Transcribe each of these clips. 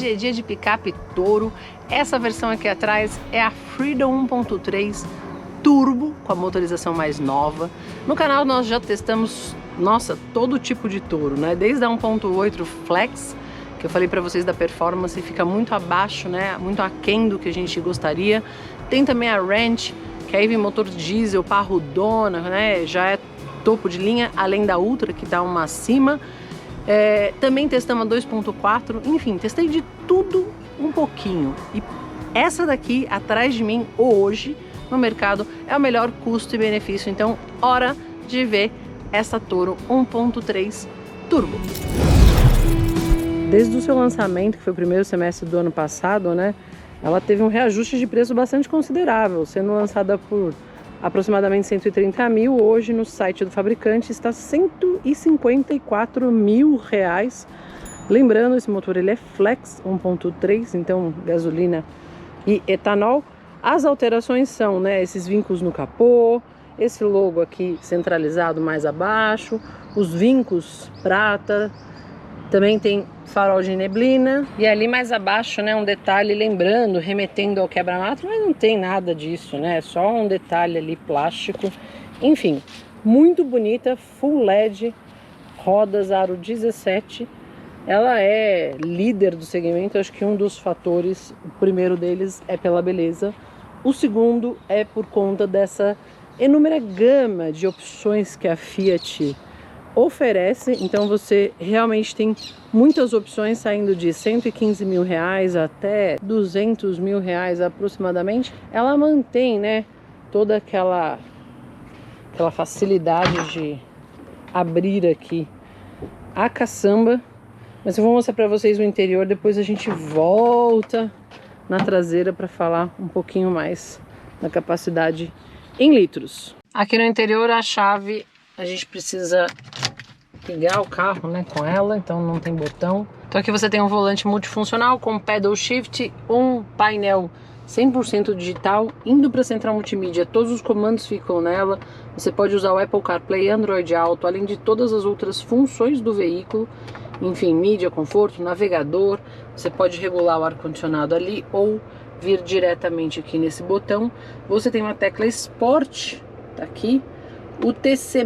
hoje é dia de picape Toro. Essa versão aqui atrás é a Freedom 1.3 Turbo, com a motorização mais nova. No canal nós já testamos, nossa, todo tipo de Toro, né? Desde a 1.8 Flex, que eu falei para vocês da performance, fica muito abaixo, né? Muito aquém do que a gente gostaria. Tem também a Ranch, que aí vem motor diesel, parrudona, né? Já é topo de linha, além da Ultra, que dá uma acima. Também testamos a 2.4, enfim, testei de tudo um pouquinho. E essa daqui, atrás de mim, hoje, no mercado, é o melhor custo e benefício. Então, hora de ver essa Toro 1.3 Turbo. Desde o seu lançamento, que foi o primeiro semestre do ano passado, né? Ela teve um reajuste de preço bastante considerável, sendo lançada por aproximadamente 130 mil. Hoje no site do fabricante está 154 mil reais. Lembrando, esse motor ele é Flex 1.3, então gasolina e etanol. As alterações são, né, esses vincos no capô, esse logo aqui centralizado mais abaixo, os vincos prata, também tem farol de neblina. E ali mais abaixo, né, um detalhe, lembrando, remetendo ao quebra-mato, mas não tem nada disso, né? É só um detalhe ali plástico. Enfim, muito bonita, full LED, rodas aro 17. Ela é líder do segmento. Acho que um dos fatores, o primeiro deles é pela beleza. O segundo é por conta dessa inúmera gama de opções que a Fiat oferece. Então você realmente tem muitas opções, saindo de 115 mil reais até 200 mil reais aproximadamente. Ela mantém, né, toda aquela facilidade de abrir aqui a caçamba. Mas eu vou mostrar para vocês o interior, depois a gente volta na traseira para falar um pouquinho mais da capacidade em litros. Aqui no interior a chave, a gente precisa ligar o carro, né, com ela, então não tem botão. Então aqui você tem um volante multifuncional com pedal shift, um painel 100% digital, indo para a central multimídia. Todos os comandos ficam nela. Você pode usar o Apple CarPlay, Android Auto, além de todas as outras funções do veículo. Enfim, mídia, conforto, navegador. Você pode regular o ar-condicionado ali ou vir diretamente aqui nesse botão. Você tem uma tecla Sport, tá aqui. O TC+,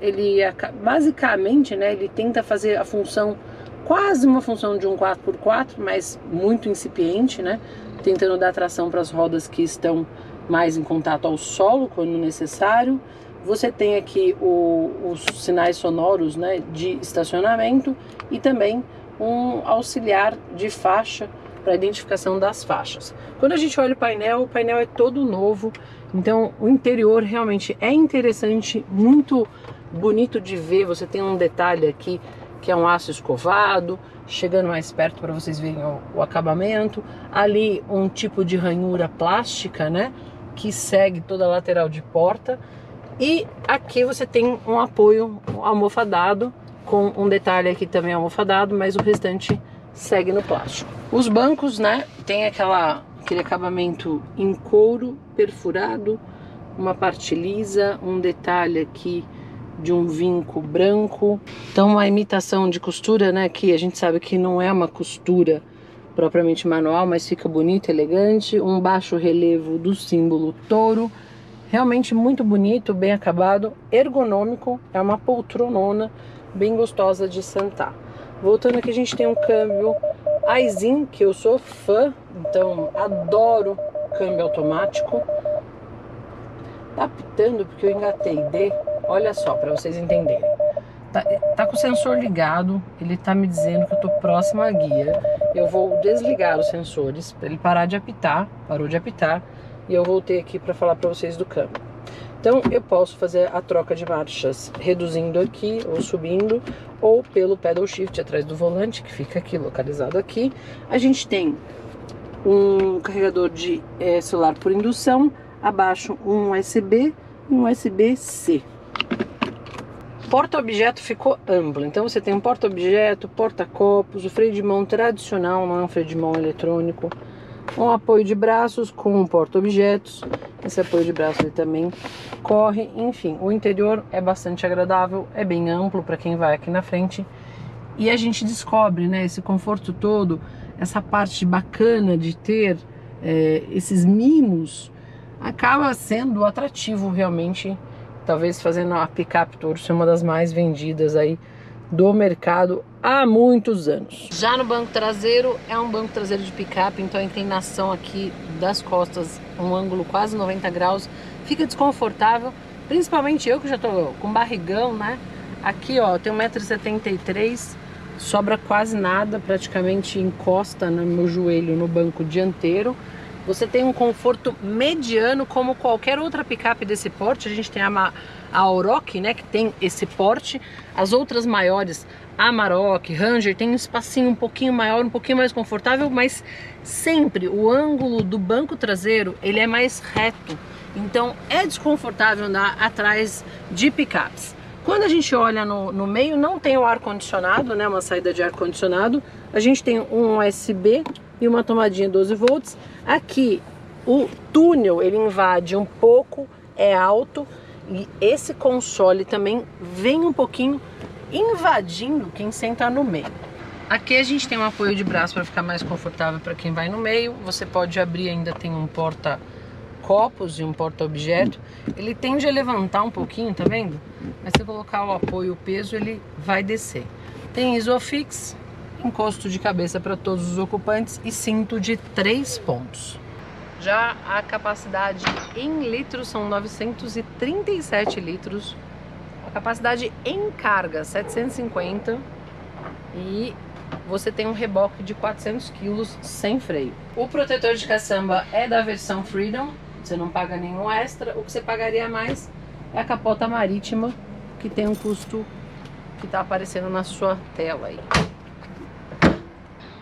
ele basicamente, né, ele tenta fazer a função, quase uma função de um 4x4, mas muito incipiente, né, tentando dar tração para as rodas que estão mais em contato ao solo quando necessário. Você tem aqui os sinais sonoros, né, de estacionamento e também um auxiliar de faixa para identificação das faixas. Quando a gente olha o painel é todo novo, então o interior realmente é interessante, muito bonito de ver. Você tem um detalhe aqui que é um aço escovado, chegando mais perto para vocês verem o acabamento. Ali um tipo de ranhura plástica, né, que segue toda a lateral de porta. E aqui você tem um apoio almofadado, com um detalhe aqui também almofadado, mas o restante segue no plástico. Os bancos, né, tem aquele acabamento em couro perfurado, uma parte lisa, um detalhe aqui de um vinco branco. Então uma imitação de costura, né, que a gente sabe que não é uma costura propriamente manual, mas fica bonito, elegante. Um baixo relevo do símbolo Toro. Realmente muito bonito, bem acabado, ergonômico, é uma poltronona bem gostosa de sentar. Voltando aqui, a gente tem um câmbio Aisin, que eu sou fã, então adoro câmbio automático. Tá pitando porque eu engatei olha só, para vocês entenderem. Tá com o sensor ligado, ele tá me dizendo que eu tô próximo à guia. Eu vou desligar os sensores para ele parar de apitar, parou de apitar. E eu voltei aqui para falar para vocês do câmbio. Então eu posso fazer a troca de marchas reduzindo aqui ou subindo, ou pelo pedal shift atrás do volante, que fica aqui localizado aqui. A gente tem um carregador de celular por indução, abaixo um USB e um USB-C. Porta-objeto ficou amplo, então você tem um porta-objeto, porta-copos, o freio de mão tradicional, não é um freio de mão eletrônico. Um apoio de braços com um porta-objetos. Esse apoio de braço ele também corre. Enfim, o interior é bastante agradável, é bem amplo para quem vai aqui na frente. E a gente descobre, né, esse conforto todo essa parte bacana de ter esses mimos, acaba sendo atrativo realmente, talvez fazendo a picape Toro ser uma das mais vendidas aí do mercado há muitos anos. Já no banco traseiro, é um banco traseiro de picape, então a inclinação aqui das costas, um ângulo quase 90 graus, fica desconfortável, principalmente eu que já tô com barrigão, né? Aqui ó, tem 1,73 m, sobra quase nada, praticamente encosta no meu joelho no banco dianteiro. Você tem um conforto mediano como qualquer outra picape desse porte. A gente tem a Aroc, né, que tem esse porte. As outras maiores, a Amarok, Ranger, tem um espacinho um pouquinho maior, um pouquinho mais confortável, mas sempre o ângulo do banco traseiro, ele é mais reto. Então é desconfortável andar atrás de picapes. Quando a gente olha no meio, não tem o ar-condicionado, né, uma saída de ar-condicionado. A gente tem um USB e uma tomadinha 12 volts. Aqui o túnel ele invade um pouco, é alto, e esse console também vem um pouquinho invadindo quem senta no meio. Aqui a gente tem um apoio de braço para ficar mais confortável para quem vai no meio. Você pode abrir, ainda tem um porta-copos e um porta-objeto. Ele tende a levantar um pouquinho, tá vendo? Mas se eu colocar o apoio, o peso, ele vai descer. Tem Isofix, encosto de cabeça para todos os ocupantes e cinto de 3 pontos. Já a capacidade em litros são 937 litros. A capacidade em carga 750 e você tem um reboque de 400 kg sem freio. O protetor de caçamba é da versão Freedom, você não paga nenhum extra. O que você pagaria mais é a capota marítima, que tem um custo que está aparecendo na sua tela aí.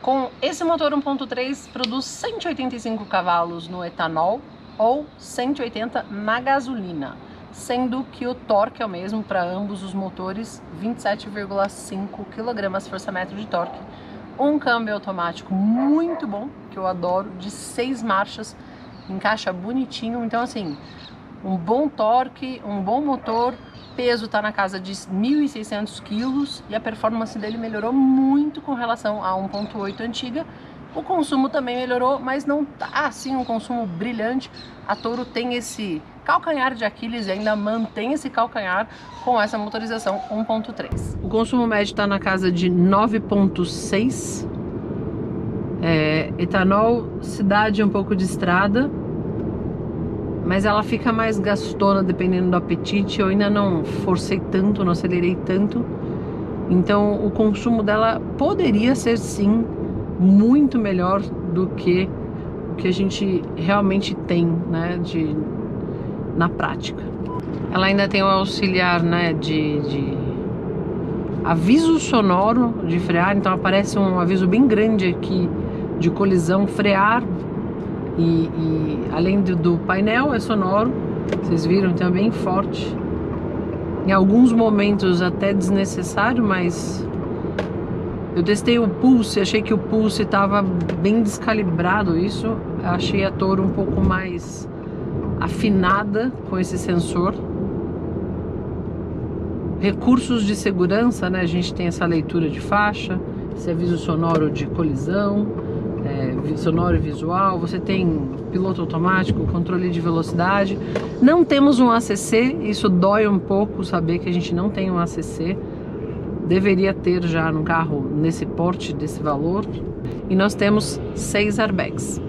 Com esse motor 1.3 produz 185 cavalos no etanol ou 180 na gasolina, sendo que o torque é o mesmo para ambos os motores, 27,5 kgfm de torque. Um câmbio automático muito bom, que eu adoro, de 6 marchas, encaixa bonitinho. Então assim, um bom torque, um bom motor, peso está na casa de 1.600 kg e a performance dele melhorou muito com relação a 1.8 antiga. O consumo também melhorou, mas não tá assim um consumo brilhante. A Toro tem esse calcanhar de Aquiles e ainda mantém esse calcanhar com essa motorização 1.3. O consumo médio está na casa de 9.6. Etanol, cidade, um pouco de estrada, mas ela fica mais gastona dependendo do apetite. Eu ainda não forcei tanto, não acelerei tanto, então o consumo dela poderia ser sim muito melhor do que o que a gente realmente tem, né, na prática. Ela ainda tem o auxiliar, né, de aviso sonoro de frear, então aparece um aviso bem grande aqui de colisão, frear. E além do painel é sonoro, vocês viram, então é bem forte. Em alguns momentos até desnecessário, mas eu testei o Pulse, achei que o Pulse estava bem descalibrado isso. Achei a Toro um pouco mais afinada com esse sensor. Recursos de segurança, né? A gente tem essa leitura de faixa, esse aviso sonoro de colisão, sonoro e visual. Você tem piloto automático, controle de velocidade. Não temos um ACC, isso dói um pouco saber que a gente não tem um ACC. Deveria ter já no carro nesse porte, desse valor. E nós temos 6 airbags.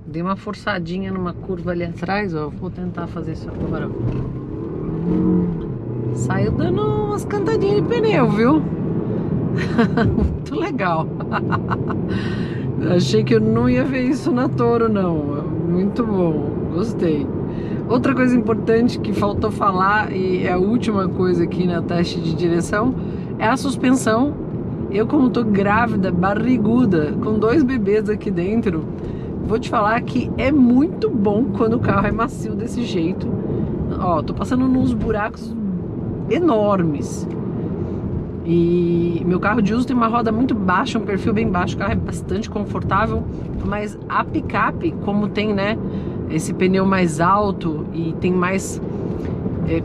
Dei uma forçadinha numa curva ali atrás, ó. Vou tentar fazer isso agora. Saiu dando umas cantadinhas de pneu, viu? Muito legal. Achei que eu não ia ver isso na Toro, não. Muito bom, gostei. Outra coisa importante que faltou falar, e é a última coisa aqui na teste de direção, é a suspensão. Eu, como tô grávida, barriguda, com 2 bebês aqui dentro, vou te falar que é muito bom quando o carro é macio desse jeito. Ó, tô passando nos buracos enormes. E meu carro de uso tem uma roda muito baixa, um perfil bem baixo, o carro é bastante confortável, mas a picape, como tem, né, esse pneu mais alto e tem mais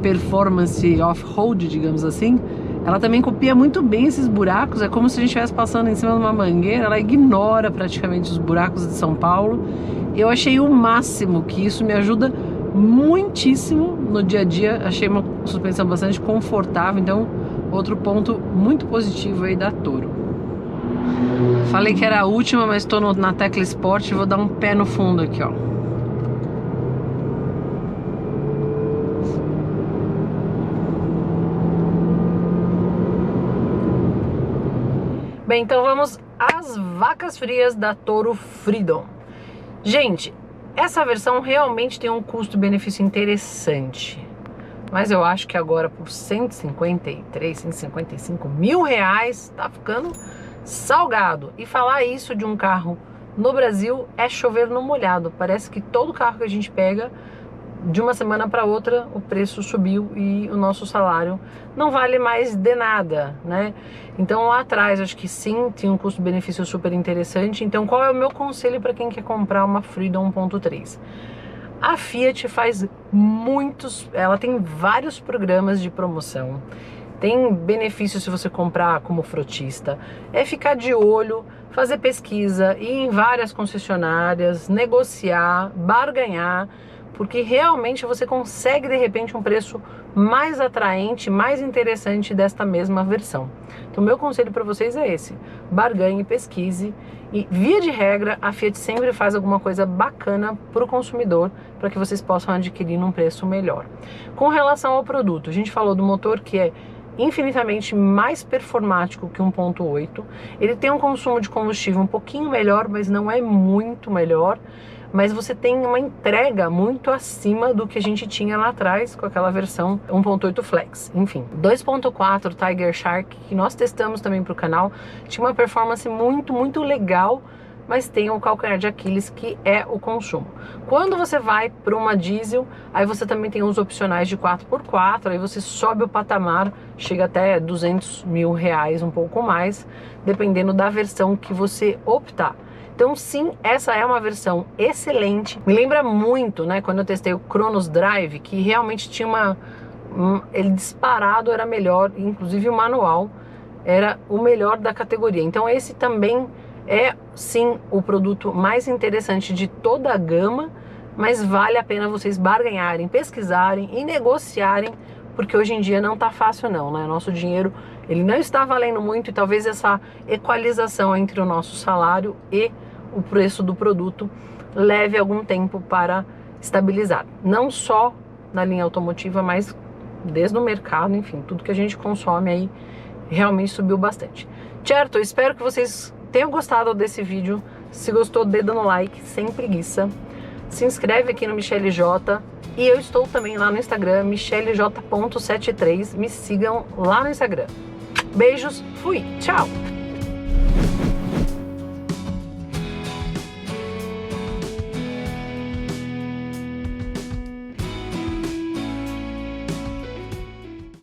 performance off-road, digamos assim, Ela também copia muito bem esses buracos, é como se a gente estivesse passando em cima de uma mangueira, ela ignora praticamente os buracos de São Paulo. Eu achei o máximo, que isso me ajuda muitíssimo no dia a dia, achei uma suspensão bastante confortável, então outro ponto muito positivo aí da Toro. Falei que era a última, mas estou na tecla Sport e vou dar um pé no fundo aqui, ó. Bem, então vamos às vacas frias da Toro Freedom. Gente, essa versão realmente tem um custo-benefício interessante, mas eu acho que agora por 153, 155 mil reais tá ficando salgado. E falar isso de um carro no Brasil é chover no molhado. Parece que todo carro que a gente pega, de uma semana para outra, o preço subiu e o nosso salário não vale mais de nada, né? Então lá atrás, acho que sim, tinha um custo-benefício super interessante. Então qual é o meu conselho para quem quer comprar uma Freedom 1.3? A Fiat faz ela tem vários programas de promoção. Tem benefício se você comprar como frotista, é ficar de olho, fazer pesquisa, ir em várias concessionárias, negociar, barganhar, porque realmente você consegue de repente um preço mais atraente, mais interessante desta mesma versão. Então meu conselho para vocês é esse: barganhe, pesquise e, via de regra, a Fiat sempre faz alguma coisa bacana para o consumidor, para que vocês possam adquirir num preço melhor. Com relação ao produto, a gente falou do motor que é infinitamente mais performático que 1.8, ele tem um consumo de combustível um pouquinho melhor, mas não é muito melhor, mas você tem uma entrega muito acima do que a gente tinha lá atrás com aquela versão 1.8 Flex. Enfim, 2.4 Tiger Shark, que nós testamos também para o canal, tinha uma performance muito legal, mas tem o calcanhar de Aquiles, que é o consumo. Quando você vai para uma diesel, aí você também tem os opcionais de 4x4, aí você sobe o patamar, chega até 200 mil reais, um pouco mais, dependendo da versão que você optar. Então sim, essa é uma versão excelente. Me lembra muito, né, quando eu testei o Cronos Drive, que realmente tinha ele disparado era melhor, inclusive o manual era o melhor da categoria. Então esse também é sim o produto mais interessante de toda a gama, mas vale a pena vocês barganharem, pesquisarem e negociarem, porque hoje em dia não tá fácil não, né? Nosso dinheiro, ele não está valendo muito, e talvez essa equalização entre o nosso salário e o preço do produto leve algum tempo para estabilizar. Não só na linha automotiva, mas desde o mercado, enfim, tudo que a gente consome aí realmente subiu bastante. Certo? Eu espero que vocês tenham gostado desse vídeo. Se gostou, dê no like, sem preguiça. Se inscreve aqui no Michele J. E eu estou também lá no Instagram, michelej.73. Me sigam lá no Instagram. Beijos, fui, tchau!